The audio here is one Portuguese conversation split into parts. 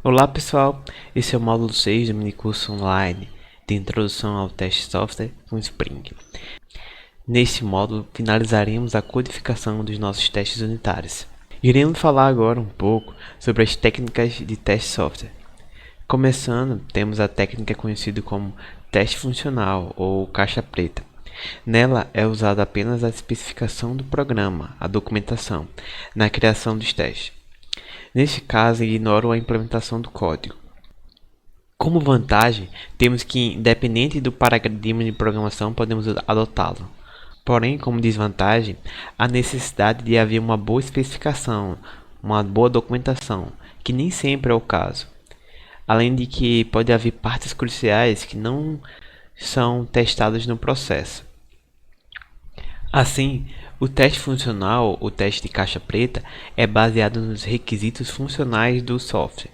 Olá pessoal, esse é o módulo 6 do minicurso online de Introdução ao Teste Software com Spring. Neste módulo finalizaremos a codificação dos nossos testes unitários. Iremos falar agora um pouco sobre as técnicas de teste software. Começando, temos a técnica conhecida como teste funcional ou caixa preta. Nela é usada apenas a especificação do programa, a documentação, na criação dos testes. Neste caso, ignoro a implementação do código. Como vantagem, temos que, independente do paradigma de programação, podemos adotá-lo. Porém, como desvantagem, a necessidade de haver uma boa especificação, uma boa documentação, que nem sempre é o caso. Além de que pode haver partes cruciais que não são testadas no processo. Assim, o teste funcional, o teste de caixa preta, é baseado nos requisitos funcionais do software.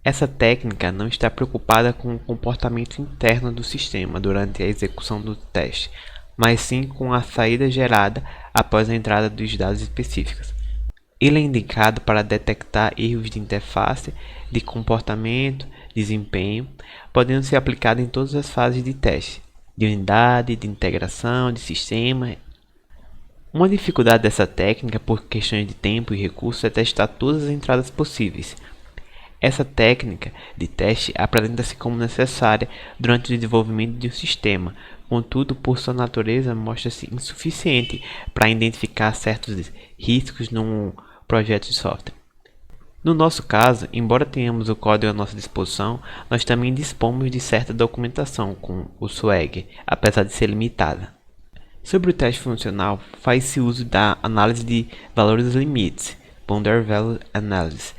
Essa técnica não está preocupada com o comportamento interno do sistema durante a execução do teste, mas sim com a saída gerada após a entrada dos dados específicos. Ele é indicado para detectar erros de interface, de comportamento, desempenho, podendo ser aplicado em todas as fases de teste, de unidade, de integração, de sistema. Uma dificuldade dessa técnica, por questões de tempo e recursos, é testar todas as entradas possíveis. Essa técnica de teste apresenta-se como necessária durante o desenvolvimento de um sistema, contudo, por sua natureza, mostra-se insuficiente para identificar certos riscos num projeto de software. No nosso caso, embora tenhamos o código à nossa disposição, nós também dispomos de certa documentação com o Swagger, apesar de ser limitada. Sobre o teste funcional, faz-se uso da análise de valores limites, Boundary Value Analysis.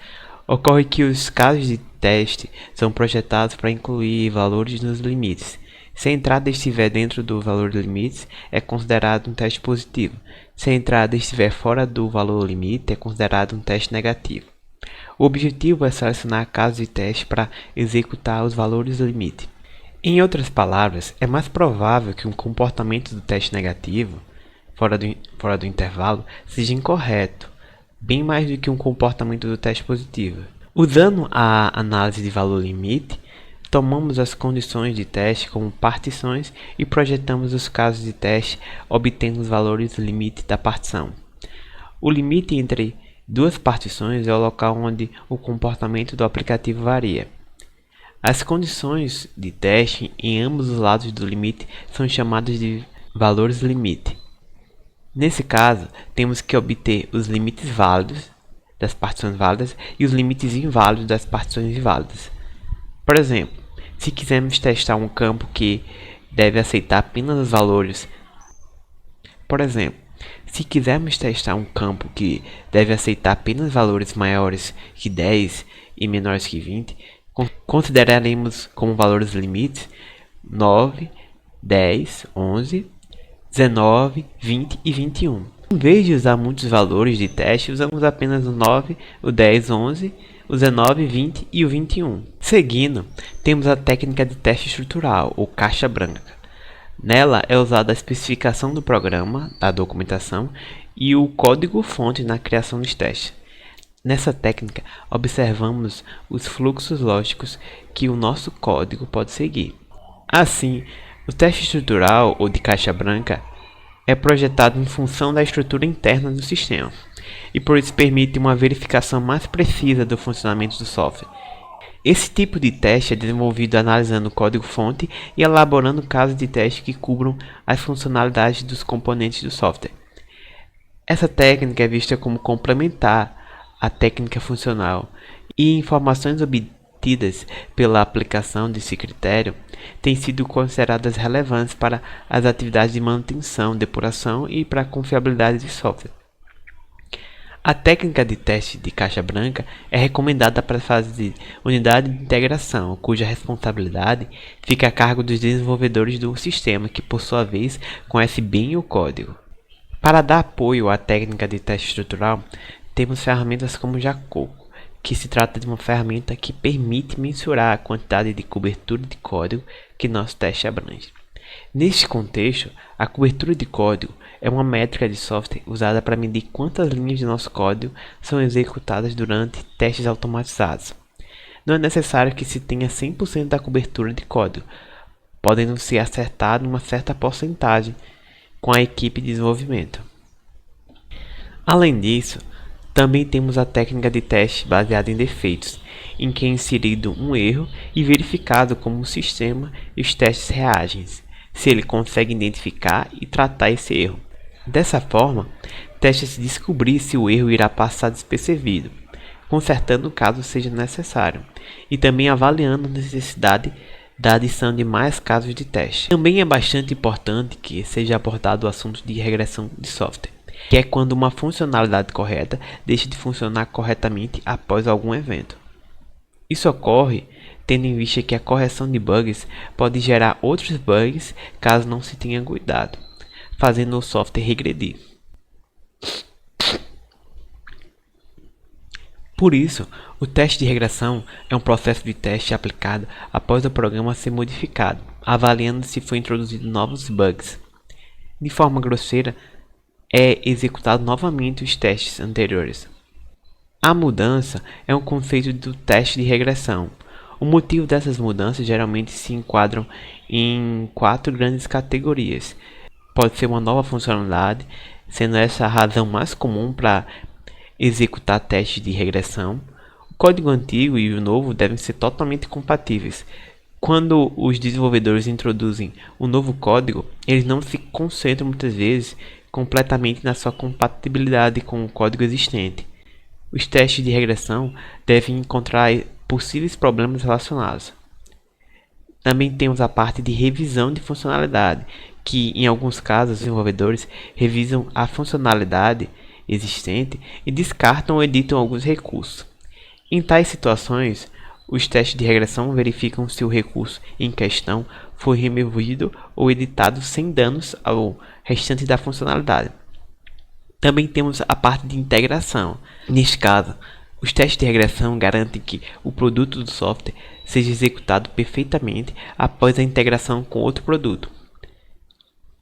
Ocorre que os casos de teste são projetados para incluir valores nos limites. Se a entrada estiver dentro do valor de limites, é considerado um teste positivo. Se a entrada estiver fora do valor limite, é considerado um teste negativo. O objetivo é selecionar casos de teste para executar os valores do limite. Em outras palavras, é mais provável que um comportamento do teste negativo, fora do intervalo, seja incorreto, bem mais do que um comportamento do teste positivo. Usando a análise de valor limite, tomamos as condições de teste como partições e projetamos os casos de teste, obtendo os valores limite da partição. O limite entre duas partições é o local onde o comportamento do aplicativo varia. As condições de teste em ambos os lados do limite são chamadas de valores limite. Nesse caso, temos que obter os limites válidos das partições válidas e os limites inválidos das partições inválidas. Por exemplo, se quisermos testar um campo que deve aceitar apenas os valores, maiores que 10 e menores que 20, consideraremos como valores limites 9, 10, 11, 19, 20 e 21. Em vez de usar muitos valores de teste, usamos apenas o 9, o 10, 11, o 19, 20 e o 21. Seguindo, temos a técnica de teste estrutural, ou caixa branca. Nela é usada a especificação do programa, da documentação e o código-fonte na criação dos testes. Nessa técnica, observamos os fluxos lógicos que o nosso código pode seguir. Assim, o teste estrutural, ou de caixa branca, é projetado em função da estrutura interna do sistema, e por isso permite uma verificação mais precisa do funcionamento do software. Esse tipo de teste é desenvolvido analisando o código-fonte e elaborando casos de teste que cubram as funcionalidades dos componentes do software. Essa técnica é vista como complementar à técnica funcional, e informações obtidas pela aplicação desse critério têm sido consideradas relevantes para as atividades de manutenção, depuração e para a confiabilidade de software. A técnica de teste de caixa branca é recomendada para a fase de unidade de integração, cuja responsabilidade fica a cargo dos desenvolvedores do sistema, que por sua vez conhece bem o código. Para dar apoio à técnica de teste estrutural, temos ferramentas como Jacoco, que se trata de uma ferramenta que permite mensurar a quantidade de cobertura de código que nosso teste abrange. Neste contexto, a cobertura de código é uma métrica de software usada para medir quantas linhas de nosso código são executadas durante testes automatizados. Não é necessário que se tenha 100% da cobertura de código, podendo ser acertado uma certa porcentagem com a equipe de desenvolvimento. Além disso, também temos a técnica de teste baseada em defeitos, em que é inserido um erro e verificado como o sistema e os testes reagem, se ele consegue identificar e tratar esse erro. Dessa forma, testa-se descobrir se o erro irá passar despercebido, consertando caso seja necessário, e também avaliando a necessidade da adição de mais casos de teste. Também é bastante importante que seja abordado o assunto de regressão de software, que é quando uma funcionalidade correta deixa de funcionar corretamente após algum evento. Isso ocorre tendo em vista que a correção de bugs pode gerar outros bugs caso não se tenha cuidado, fazendo o software regredir. Por isso, o teste de regressão é um processo de teste aplicado após o programa ser modificado, avaliando se foi introduzido novos bugs. De forma grosseira, é executado novamente os testes anteriores. A mudança é um conceito do teste de regressão. O motivo dessas mudanças geralmente se enquadram em 4 grandes categorias. Pode ser uma nova funcionalidade, sendo essa a razão mais comum para executar testes de regressão. O código antigo e o novo devem ser totalmente compatíveis. Quando os desenvolvedores introduzem um novo código, eles não se concentram muitas vezes completamente na sua compatibilidade com o código existente. Os testes de regressão devem encontrar possíveis problemas relacionados. Também temos a parte de revisão de funcionalidade, que em alguns casos os desenvolvedores revisam a funcionalidade existente e descartam ou editam alguns recursos. Em tais situações, os testes de regressão verificam se o recurso em questão foi removido ou editado sem danos ao restante da funcionalidade. Também temos a parte de integração. Neste caso, os testes de regressão garantem que o produto do software seja executado perfeitamente após a integração com outro produto.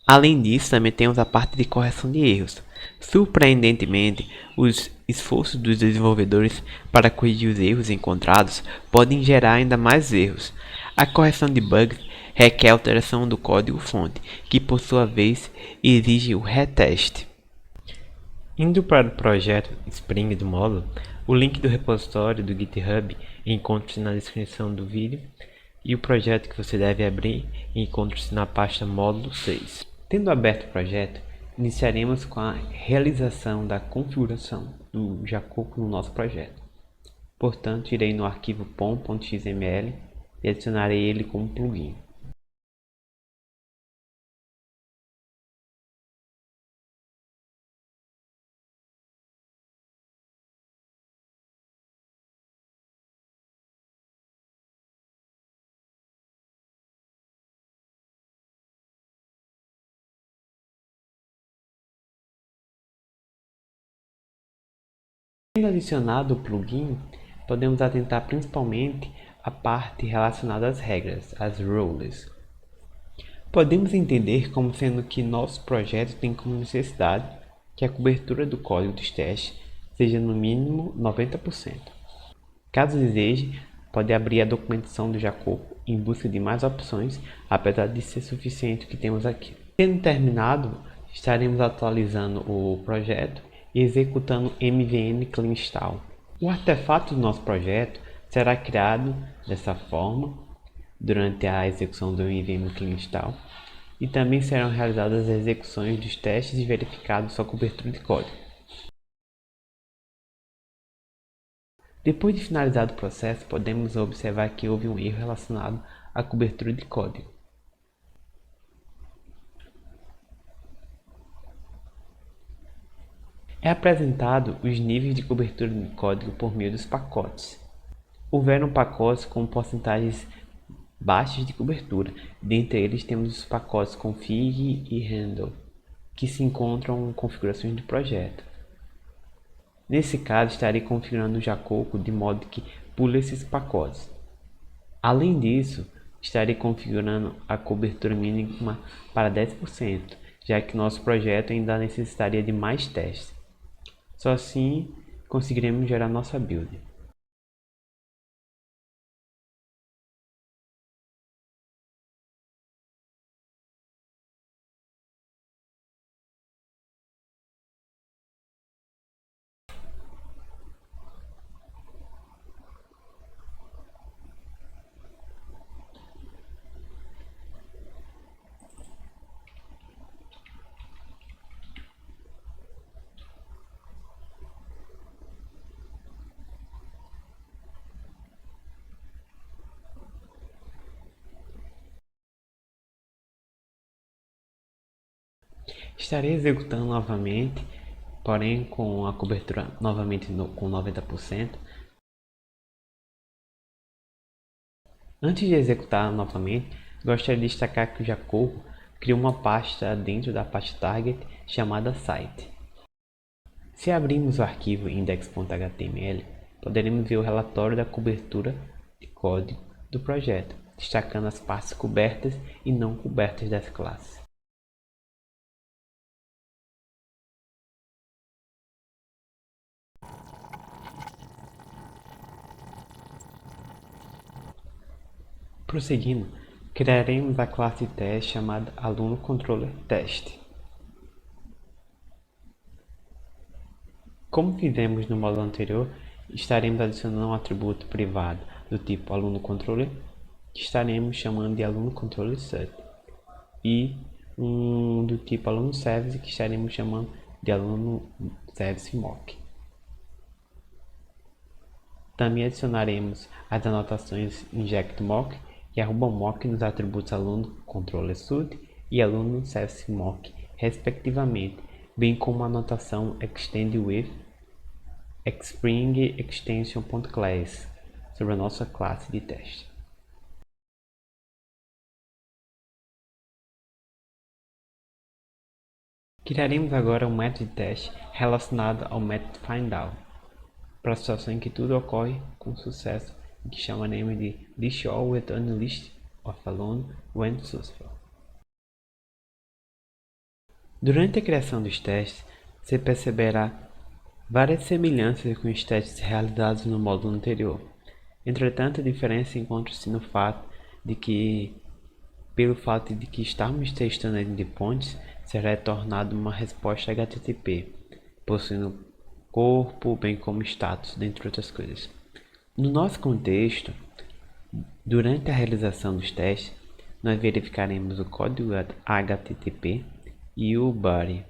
Além disso, também temos a parte de correção de erros. Surpreendentemente, os esforços dos desenvolvedores para corrigir os erros encontrados podem gerar ainda mais erros. A correção de bugs requer alteração do código-fonte, que por sua vez exige o reteste. Indo para o projeto Spring do módulo, o link do repositório do GitHub encontra-se na descrição do vídeo e o projeto que você deve abrir encontra-se na pasta módulo 6. Tendo aberto o projeto, iniciaremos com a realização da configuração do Jacoco no nosso projeto. Portanto, irei no arquivo pom.xml e adicionarei ele como plugin. Sendo adicionado o plugin, podemos atentar principalmente à parte relacionada às regras, as rules. Podemos entender como sendo que nosso projeto tem como necessidade que a cobertura do código dos testes seja no mínimo 90%. Caso deseje, pode abrir a documentação do Jacoco em busca de mais opções, apesar de ser suficiente o que temos aqui. Tendo terminado, estaremos atualizando o projeto e executando MVN Clean Install. O artefato do nosso projeto será criado dessa forma durante a execução do MVN Clean Install e também serão realizadas as execuções dos testes e verificados sua cobertura de código. Depois de finalizado o processo, podemos observar que houve um erro relacionado à cobertura de código. É apresentado os níveis de cobertura de código por meio dos pacotes. Houveram pacotes com porcentagens baixas de cobertura. Dentre eles temos os pacotes config e handle, que se encontram em configurações do projeto. Nesse caso, estarei configurando o Jacoco de modo que pule esses pacotes. Além disso, estarei configurando a cobertura mínima para 10%, já que nosso projeto ainda necessitaria de mais testes. Só assim conseguiremos gerar nossa build. Estarei executando novamente, porém com a cobertura novamente com 90%. Antes de executar novamente, gostaria de destacar que o Jacobo criou uma pasta dentro da pasta target chamada site. Se abrirmos o arquivo index.html, poderemos ver o relatório da cobertura de código do projeto, destacando as partes cobertas e não cobertas das classes. Prosseguindo, criaremos a classe de teste chamada aluno-controller-teste. Como fizemos no módulo anterior, estaremos adicionando um atributo privado do tipo aluno-controller, que estaremos chamando de aluno-controller-set, e um do tipo aluno-service, que estaremos chamando de aluno-service-mock. Também adicionaremos as anotações inject_mock e @mock nos atributos aluno-controller-sud e aluno-service-mock, respectivamente, bem como a anotação extend_with Xspring_extension.class sobre a nossa classe de teste. Criaremos agora um método de teste relacionado ao método findAll, para a situação em que tudo ocorre com sucesso e que chamaremos de listAll return list of alone when successful. Durante a criação dos testes, você perceberá várias semelhanças com os testes realizados no módulo anterior. Entretanto, a diferença encontra-se no fato de que, pelo fato de que estarmos testando endpoints, será retornado uma resposta HTTP, possuindo corpo, bem como status, dentre outras coisas. No nosso contexto, durante a realização dos testes, nós verificaremos o código HTTP e o body.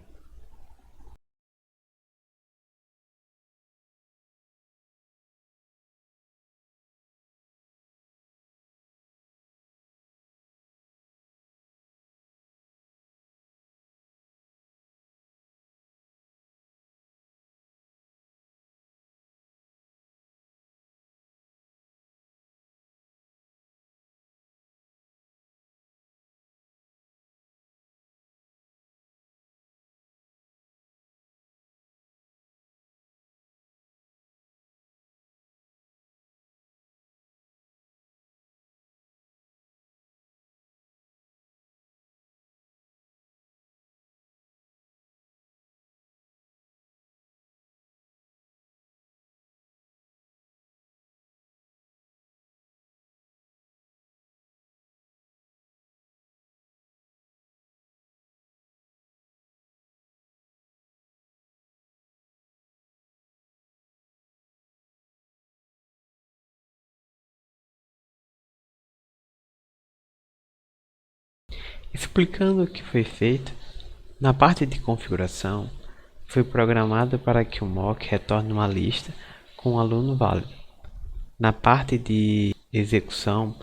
Explicando o que foi feito, na parte de configuração, foi programado para que o mock retorne uma lista com um aluno válido. Na parte de execução,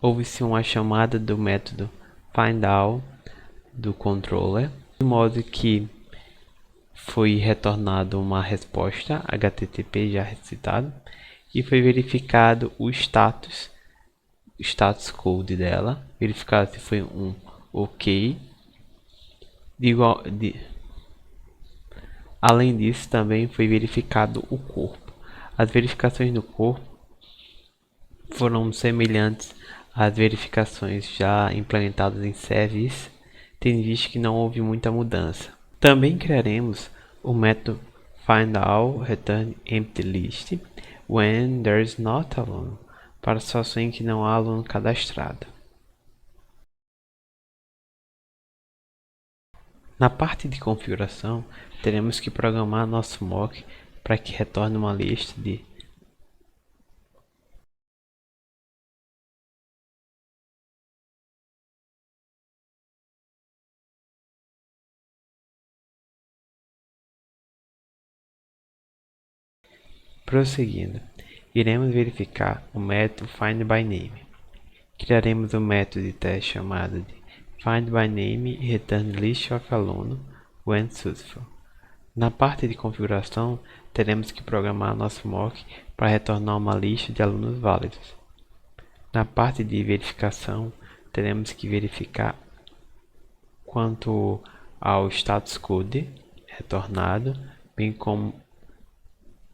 houve-se uma chamada do método findAll do controller, de modo que foi retornado uma resposta HTTP já citado e foi verificado o status code dela, verificado se foi um OK. Além disso, também foi verificado o corpo. As verificações do corpo foram semelhantes às verificações já implementadas em service, tendo visto que não houve muita mudança. Também criaremos o método findAll return empty list when there is not alone, para situações em que não há aluno cadastrado. Na parte de configuração, teremos que programar nosso mock para que retorne uma lista de Prosseguindo, iremos verificar o método findByName. Criaremos um método de teste chamado de find by name e return list of aluno when successful. Na parte de configuração, teremos que programar nosso mock para retornar uma lista de alunos válidos. Na parte de verificação, teremos que verificar quanto ao status code retornado, bem como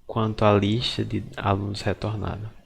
quanto à lista de alunos retornada.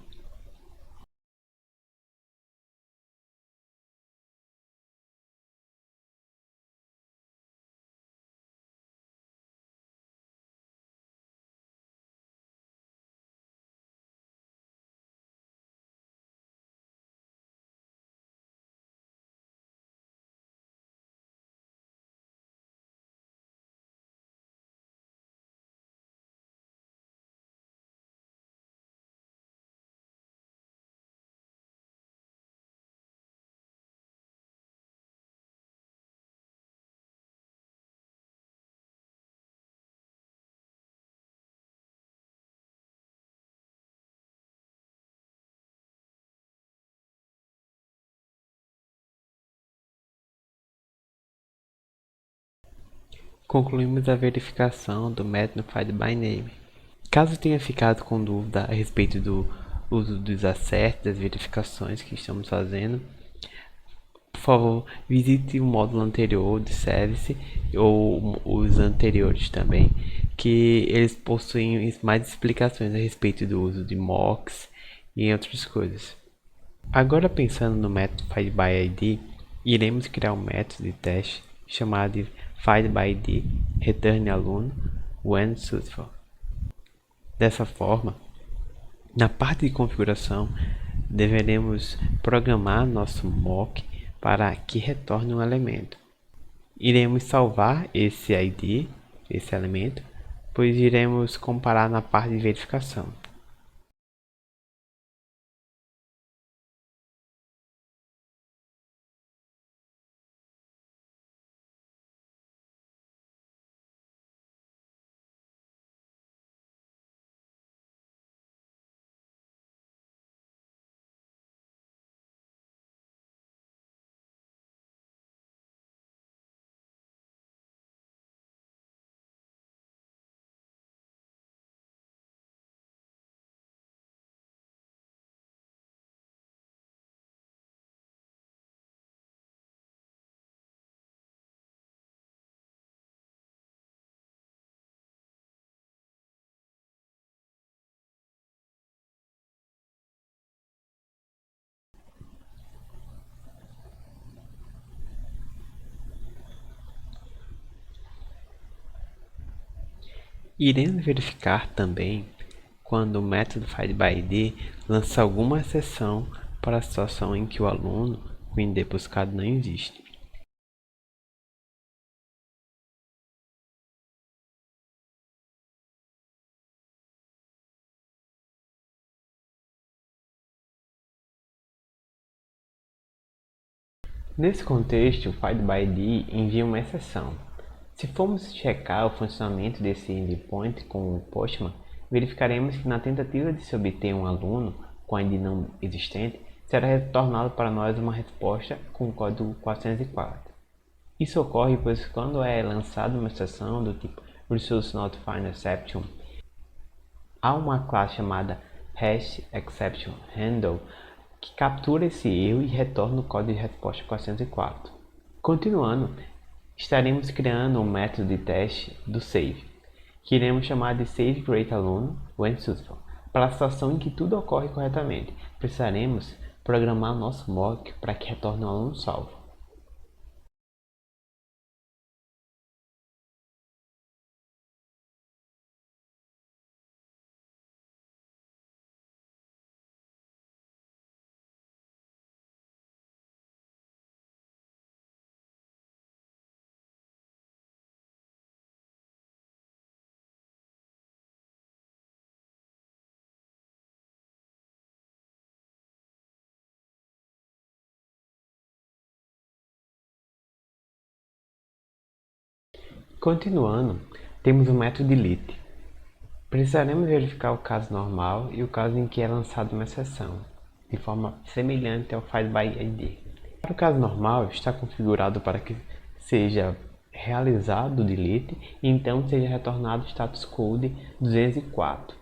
Concluímos a verificação do método findByName. Caso tenha ficado com dúvida a respeito do uso dos acertos, das verificações que estamos fazendo, por favor, visite o módulo anterior de Service ou os anteriores também, que eles possuem mais explicações a respeito do uso de mocks e outras coisas. Agora, pensando no método findById, iremos criar um método de teste chamado de findById return aluno when successful. Dessa forma, na parte de configuração, deveremos programar nosso mock para que retorne um elemento. Iremos salvar esse ID, esse elemento, pois iremos comparar na parte de verificação. Iremos verificar também quando o método findById lança alguma exceção para a situação em que o aluno com o ID buscado não existe. Nesse contexto, o findById envia uma exceção. Se formos checar o funcionamento desse endpoint com o Postman, verificaremos que na tentativa de se obter um aluno com ID não existente, será retornado para nós uma resposta com o código 404. Isso ocorre pois quando é lançada uma exceção do tipo ResourceNotFindException, há uma classe chamada HashExceptionHandle que captura esse erro e retorna o código de resposta 404. Continuando, estaremos criando um método de teste do save, que iremos chamar de SaveCreateAluno when successful. Para a situação em que tudo ocorre corretamente, precisaremos programar nosso mock para que retorne um aluno salvo. Continuando, temos o método delete. Precisaremos verificar o caso normal e o caso em que é lançada uma exceção, de forma semelhante ao findById. Para o caso normal, está configurado para que seja realizado o delete e então seja retornado o status code 204.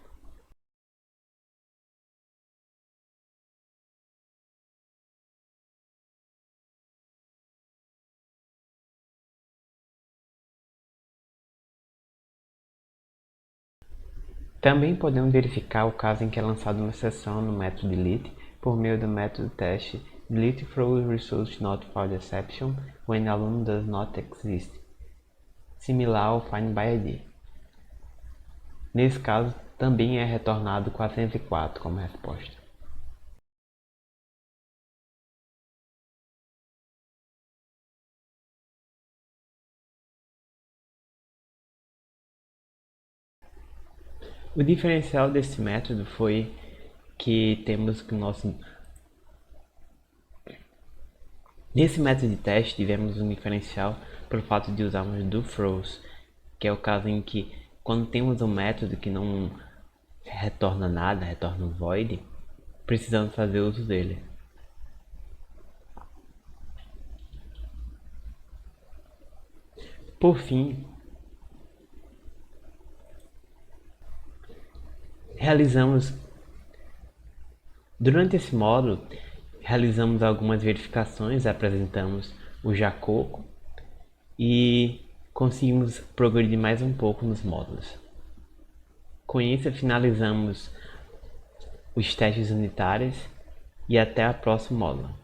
Também podemos verificar o caso em que é lançada uma exceção no método delete por meio do método teste delete throws result not found exception when alum does not exist, similar ao find by id. Nesse caso, também é retornado 404 como resposta. O diferencial desse método foi que temos que Nesse método de teste tivemos um diferencial pelo fato de usarmos do throws, que é o caso em que quando temos um método que não retorna nada, retorna um void, precisamos fazer uso dele. Por fim, durante esse módulo, realizamos algumas verificações, apresentamos o Jacoco e conseguimos progredir mais um pouco nos módulos. Com isso, finalizamos os testes unitários e até o próximo módulo.